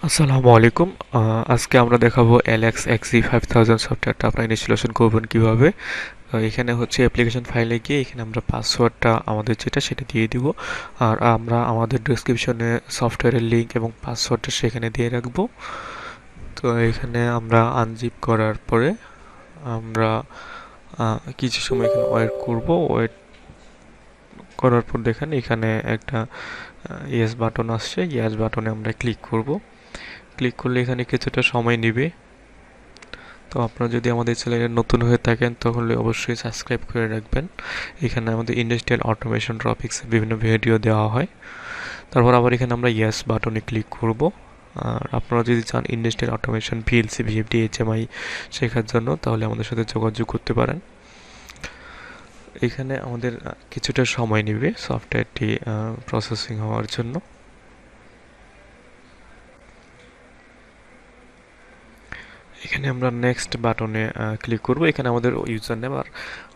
আসসালামু আলাইকুম। আজকে আমরা দেখাবো LX XG5000 সফটওয়্যারটা আপনারা ইনস্টলেশন করবেন কিভাবে। এখানে হচ্ছে অ্যাপ্লিকেশন ফাইলে গিয়ে এখানে আমরা পাসওয়ার্ডটা আমাদের যেটা সেটা দিয়ে দিব। আর আমরা আমাদের ডেসক্রিপশনে সফটওয়্যারের লিংক এবং পাসওয়ার্ডটা সেখানে দিয়ে রাখবো। তো এখানে আমরা আনজিপ করার পরে আমরা কিছু সময় এখানে ওয়েট করব। ওয়েট করার পর দেখেন এখানে একটা ইয়েস বাটন আসছে। ইয়েস বাটনে আমরা ক্লিক করব। ক্লিক করলে এখানে কিছুটা সময় নেবে। তো আপনারা যদি আমাদের চ্যানেলে নতুন হয়ে থাকেন তাহলে অবশ্যই সাবস্ক্রাইব করে রাখবেন। এখানে আমাদের ইন্ডাস্ট্রিয়াল অটোমেশন টপিক্সে বিভিন্ন ভিডিও দেওয়া হয়। তারপর আবার এখানে আমরা ইয়েস বাটনে ক্লিক করব। আর আপনারা যদি চান industrial automation PLC VFD HMI শেখার জন্য তাহলে আমাদের সাথে যোগাযোগ করতে পারেন। এখানে আমাদের কিছুটা সময় নেবে সফটওয়্যারটি প্রসেসিং হওয়ার জন্য। এখানে আমরা নেক্সট বাটনে ক্লিক করব। এখানে আমাদের ইউজার নেম আর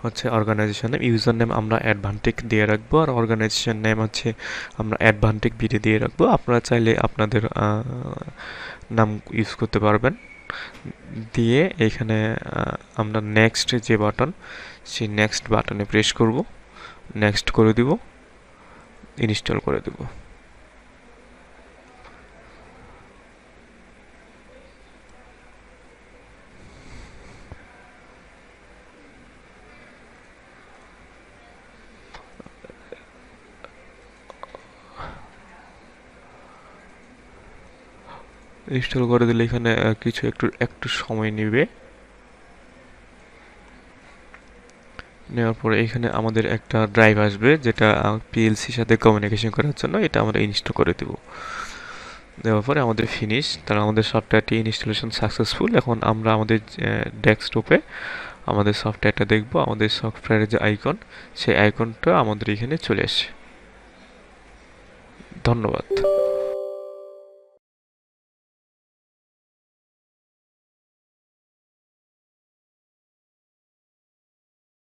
হচ্ছে অর্গানাইজেশন নেম। ইউজার নেম আমরা AdvanTEK দিয়ে রাখবো আর অর্গানাইজেশন নেম হচ্ছে আমরা AdvanTEK BD দিয়ে রাখবো। আপনারা চাইলে আপনাদের নাম ইউজ করতে পারবেন। দিয়ে এখানে আমরা নেক্সট যে বাটন সেই নেক্সট বাটনে প্রেস করব। নেক্সট করে দিব, ইনস্টল করে দেব। ইনস্টল করে দিলে এখানে কিছু একটু সময় নেবে। নেওয়ার পরে এখানে আমাদের একটা ড্রাইভ আসবে যেটা PLCর সাথে কমিউনিকেশন করার জন্য। এটা আমরা ইনস্টল করে দেব। দেওয়ার পরে আমাদের ফিনিশ। তারা আমাদের সফটওয়্যারটি ইনস্টলেশন সাকসেসফুল। এখন আমরা আমাদের ডেস্কটপে আমাদের সফটওয়্যারটা দেখব। আমাদের সফটওয়্যারের যে আইকন সেই আইকনটা আমাদের এখানে চলে আসে। ধন্যবাদ।